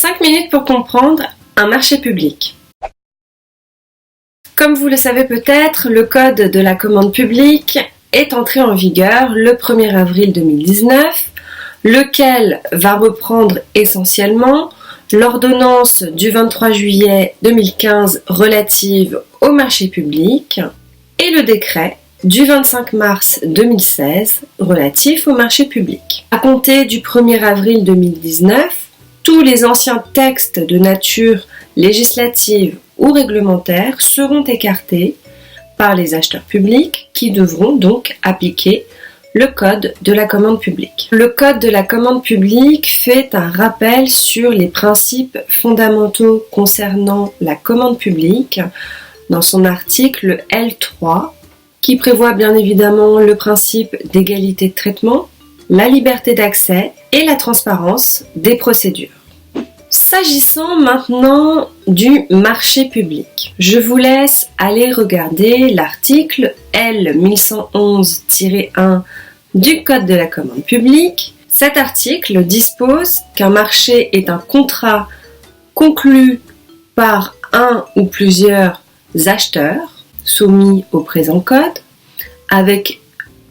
5 minutes pour comprendre un marché public. Comme vous le savez peut-être, le Code de la commande publique est entré en vigueur le 1er avril 2019, lequel va reprendre essentiellement l'ordonnance du 23 juillet 2015 relative au marché public et le décret du 25 mars 2016 relatif au marché public. À compter du 1er avril 2019, tous les anciens textes de nature législative ou réglementaire seront écartés par les acheteurs publics qui devront donc appliquer le Code de la commande publique. Le Code de la commande publique fait un rappel sur les principes fondamentaux concernant la commande publique dans son article L3 qui prévoit bien évidemment le principe d'égalité de traitement, la liberté d'accès et la transparence des procédures. S'agissant maintenant du marché public, je vous laisse aller regarder l'article L1111-1 du Code de la commande publique. Cet article dispose qu'un marché est un contrat conclu par un ou plusieurs acheteurs soumis au présent code avec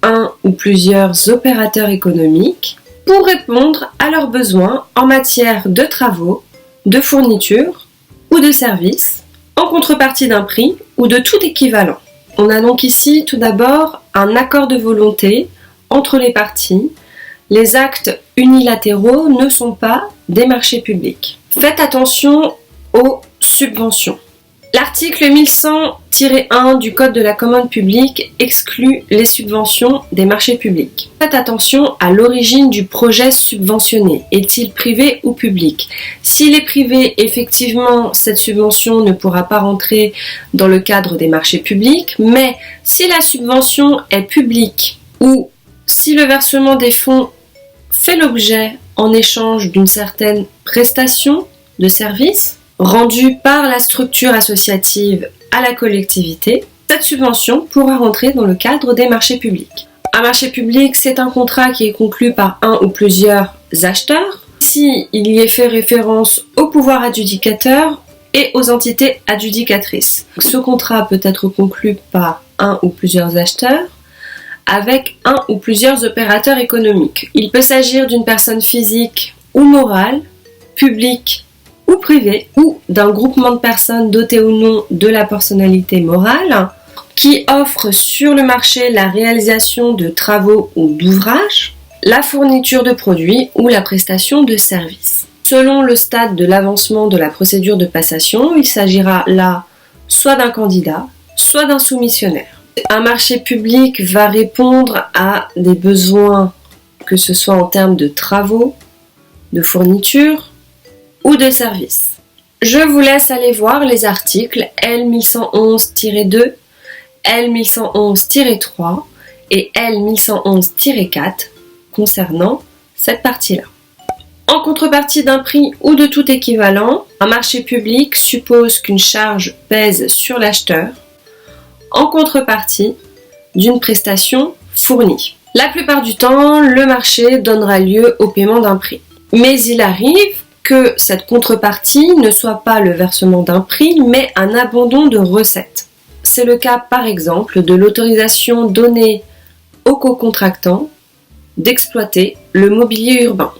un ou plusieurs opérateurs économiques pour répondre à leurs besoins en matière de travaux, de fournitures ou de services, en contrepartie d'un prix ou de tout équivalent. On a donc ici tout d'abord un accord de volonté entre les parties. Les actes unilatéraux ne sont pas des marchés publics. Faites attention aux subventions. L'article 1100-1 du Code de la commande publique exclut les subventions des marchés publics. Faites attention à l'origine du projet subventionné. Est-il privé ou public? S'il est privé, effectivement, cette subvention ne pourra pas rentrer dans le cadre des marchés publics, mais si la subvention est publique ou si le versement des fonds fait l'objet en échange d'une certaine prestation de service, rendue par la structure associative à la collectivité, cette subvention pourra rentrer dans le cadre des marchés publics. Un marché public, c'est un contrat qui est conclu par un ou plusieurs acheteurs. Ici, il y est fait référence au pouvoir adjudicateur et aux entités adjudicatrices. Ce contrat peut être conclu par un ou plusieurs acheteurs avec un ou plusieurs opérateurs économiques. Il peut s'agir d'une personne physique ou morale, publique ou privé, ou d'un groupement de personnes dotées ou non de la personnalité morale, qui offre sur le marché la réalisation de travaux ou d'ouvrages, la fourniture de produits ou la prestation de services. Selon le stade de l'avancement de la procédure de passation, il s'agira là soit d'un candidat, soit d'un soumissionnaire. Un marché public va répondre à des besoins, que ce soit en termes de travaux, de fournitures, ou de services. Je vous laisse aller voir les articles L1111-2, L1111-3 et L1111-4 concernant cette partie-là. En contrepartie d'un prix ou de tout équivalent, un marché public suppose qu'une charge pèse sur l'acheteur en contrepartie d'une prestation fournie. La plupart du temps, le marché donnera lieu au paiement d'un prix. Mais il arrive que cette contrepartie ne soit pas le versement d'un prix, mais un abandon de recettes. C'est le cas, par exemple, de l'autorisation donnée aux co-contractants d'exploiter le mobilier urbain.